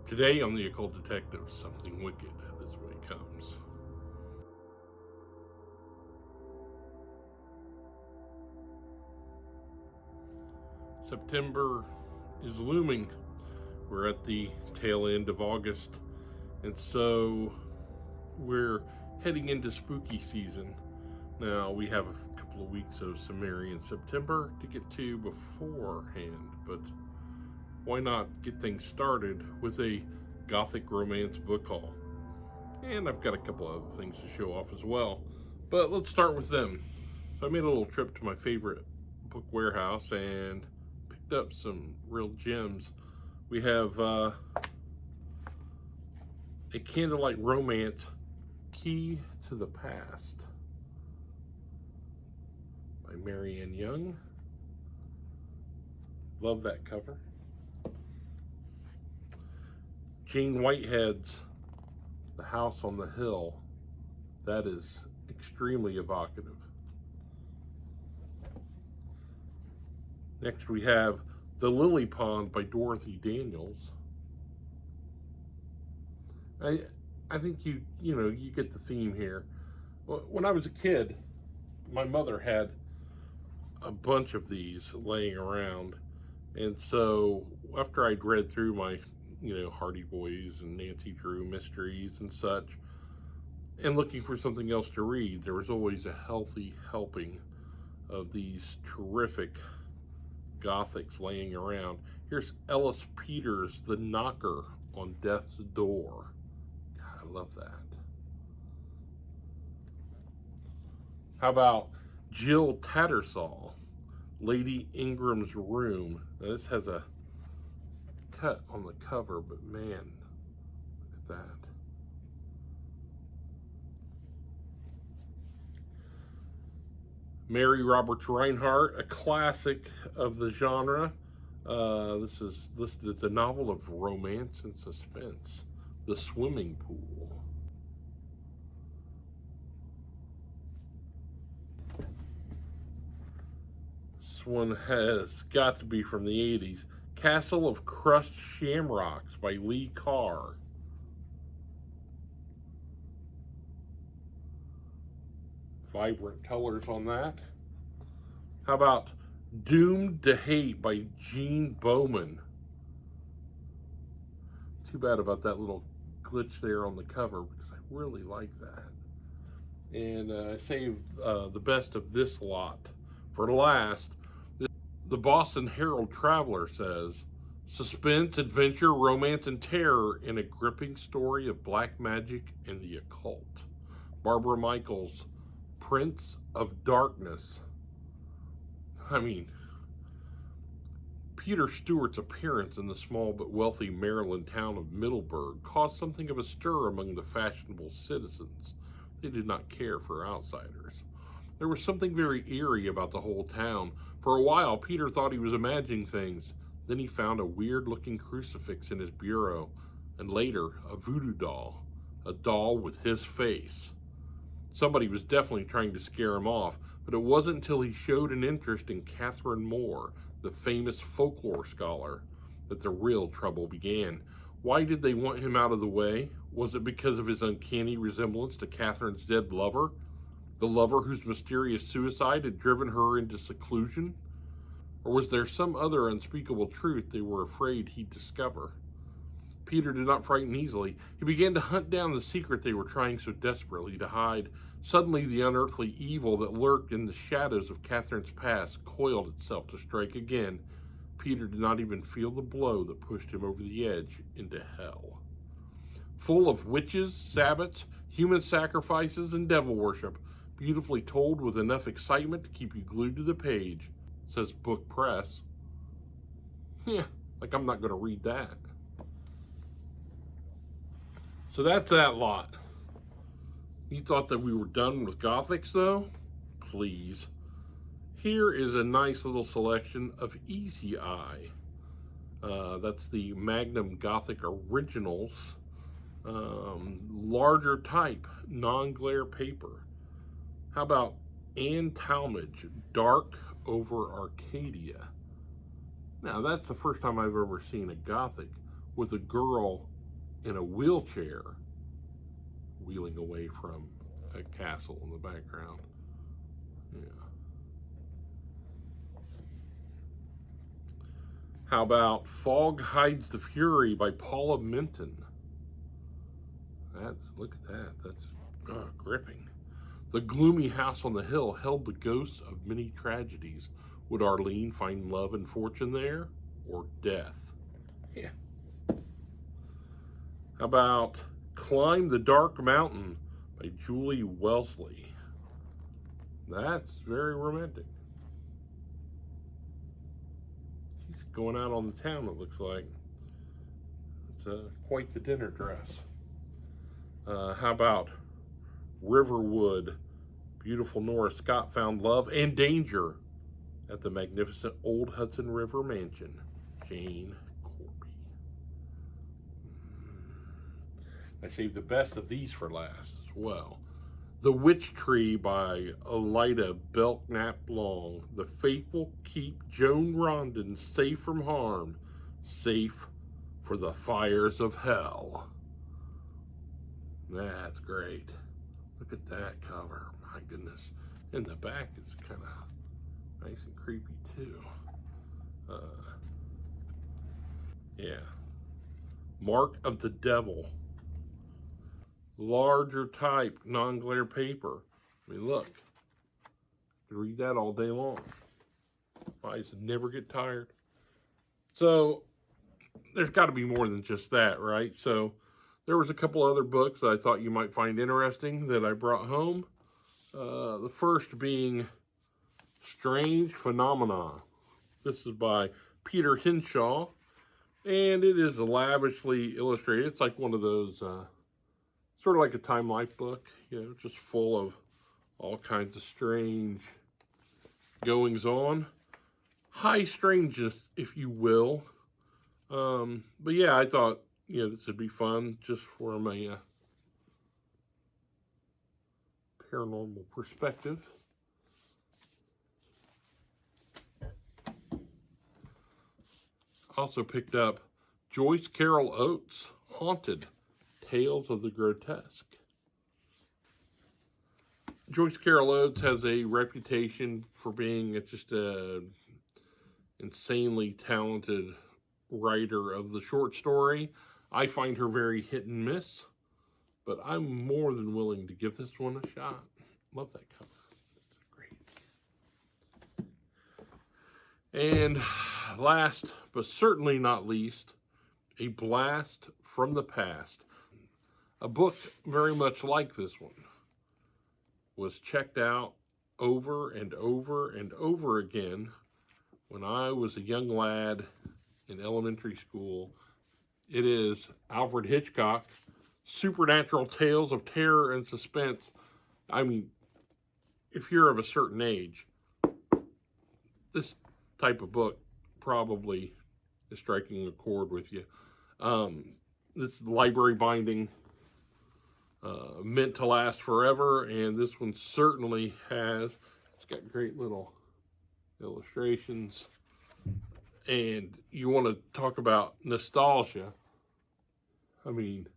Today on The Occult Detective, something wicked this way comes. September is looming. We're at the tail end of August, and so we're heading into spooky season. Now, we have a couple of weeks of Sumerian September to get to beforehand, but why not get things started with a Gothic romance book haul? And I've got a couple other things to show off as well. But let's start with them. I made a little trip to my favorite book warehouse and picked up some real gems. We have a Candlelight Romance, Key to the Past by Marianne Young. Love that cover. Jane Whitehead's The House on the Hill. That is extremely evocative. Next we have The Lily Pond by Dorothy Daniels. I think you get the theme here. When I was a kid, my mother had a bunch of these laying around, and so after I'd read through my Hardy Boys and Nancy Drew mysteries and such, and looking for something else to read, there was always a healthy helping of these terrific Gothics laying around. Here's Ellis Peters' The Knocker on Death's Door. God, I love that. How about Jill Tattersall, Lady Ingram's Room? Now, this has a cut on the cover, but man, look at that. Mary Roberts Reinhardt, a classic of the genre. This is listed as a novel of romance and suspense. The Swimming Pool. This one has got to be from the 80s. Castle of Crushed Shamrocks by Lee Carr. Vibrant colors on that. How about Doomed to Hate by Gene Bowman? Too bad about that little glitch there on the cover, because I really like that. And I saved the best of this lot for last. The Boston Herald Traveler says, suspense, adventure, romance, and terror in a gripping story of black magic and the occult. Barbara Michaels, Prince of Darkness. I mean, Peter Stewart's appearance in the small but wealthy Maryland town of Middleburg caused something of a stir among the fashionable citizens. They did not care for outsiders. There was something very eerie about the whole town. For a while, Peter thought he was imagining things. Then he found a weird-looking crucifix in his bureau, and later, a voodoo doll, a doll with his face. Somebody was definitely trying to scare him off, but it wasn't until he showed an interest in Catherine Moore, the famous folklore scholar, that the real trouble began. Why did they want him out of the way? Was it because of his uncanny resemblance to Catherine's dead lover? The lover whose mysterious suicide had driven her into seclusion? Or was there some other unspeakable truth they were afraid he'd discover? Peter did not frighten easily. He began to hunt down the secret they were trying so desperately to hide. Suddenly, the unearthly evil that lurked in the shadows of Catherine's past coiled itself to strike again. Peter did not even feel the blow that pushed him over the edge into hell. Full of witches, sabbats, human sacrifices, and devil worship, beautifully told with enough excitement to keep you glued to the page, says Book Press. Yeah, like I'm not going to read that. So that's that lot. You thought that we were done with Gothics, though? Please. Here is a nice little selection of Easy Eye. That's the Magnum Gothic Originals. Larger type, non-glare paper. How about Anne Talmadge, Dark Over Arcadia? Now, that's the first time I've ever seen a Gothic with a girl in a wheelchair wheeling away from a castle in the background. Yeah. How about Fog Hides the Fury by Paula Minton? Look at that. That's gripping. The gloomy house on the hill held the ghosts of many tragedies. Would Arlene find love and fortune there, or death? Yeah. How about Climb the Dark Mountain by Julie Wellesley? That's very romantic. She's going out on the town, it looks like. It's quite the dinner dress. How about Riverwood? Beautiful Nora Scott found love and danger at the magnificent old Hudson River mansion. Jane Corby. I saved the best of these for last as well. The Witch Tree by Elida Belknap Long. The faithful keep Joan Rondon safe from harm, safe for the fires of hell. That's great. Look at that cover. My goodness. And the back is kind of nice and creepy too. Yeah. Mark of the Devil. Larger type, non-glare paper. I mean, look. You can read that all day long. Eyes never get tired. So, there's got to be more than just that, right? So, there was a couple other books that I thought you might find interesting that I brought home. The first being Strange Phenomena. This is by Peter Hinshaw, and it is lavishly illustrated. It's like one of those, sort of like a Time Life book, you know, just full of all kinds of strange goings on. High strangeness, if you will. But yeah, I thought, you know, this would be fun just from a paranormal perspective. Also picked up Joyce Carol Oates' Haunted, Tales of the Grotesque. Joyce Carol Oates has a reputation for being just a insanely talented writer of the short story. I find her very hit and miss, but I'm more than willing to give this one a shot. Love that cover. It's great. And last, but certainly not least, A Blast from the Past. A book very much like this one was checked out over and over and over again when I was a young lad in elementary school. It is Alfred Hitchcock, Supernatural Tales of Terror and Suspense. I mean, if you're of a certain age, this type of book probably is striking a chord with you. This library binding, meant to last forever, and this one certainly has. It's got great little illustrations. And you want to talk about nostalgia. I mean,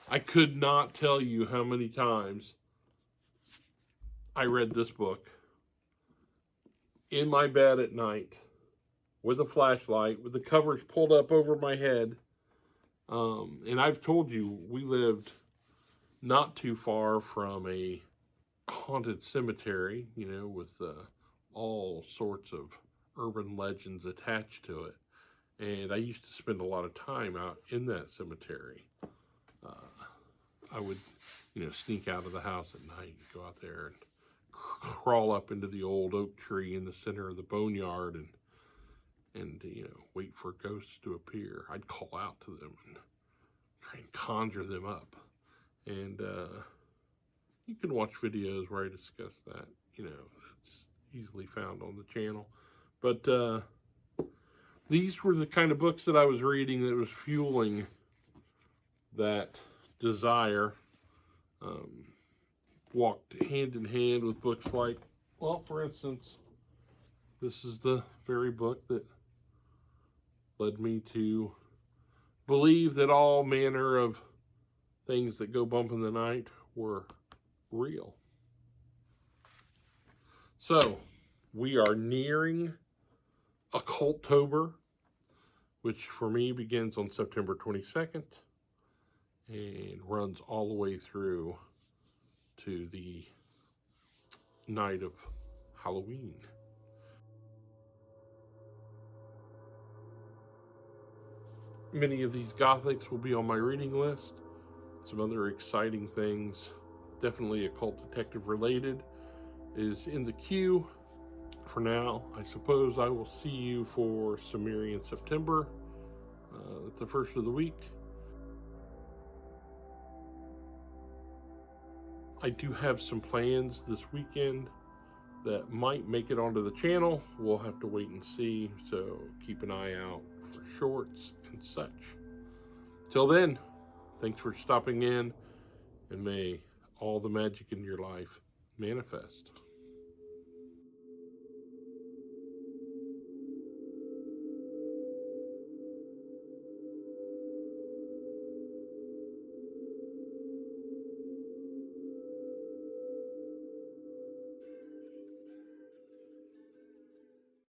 I could not tell you how many times I read this book in my bed at night with a flashlight, with the covers pulled up over my head. And I've told you, we lived not too far from a haunted cemetery, you know, with all sorts of urban legends attached to it. And I used to spend a lot of time out in that cemetery. I would, you know, sneak out of the house at night and go out there and crawl up into the old oak tree in the center of the boneyard and you know, wait for ghosts to appear. I'd call out to them and try and conjure them up. And you can watch videos where I discuss that. You know, that's easily found on the channel. But these were the kind of books that I was reading that was fueling that desire. Walked hand in hand with books like, well, for instance, this is the very book that led me to believe that all manner of things that go bump in the night were real. So, we are nearing Occultober, which for me begins on September 22nd and runs all the way through to the night of Halloween. Many of these Gothics will be on my reading list. Some other exciting things, definitely occult detective related, is in the queue. For now, I suppose I will see you for Sumerian September at the first of the week. I do have some plans this weekend that might make it onto the channel. We'll have to wait and see, so keep an eye out for shorts and such. Till then, thanks for stopping in, and may all the magic in your life manifest.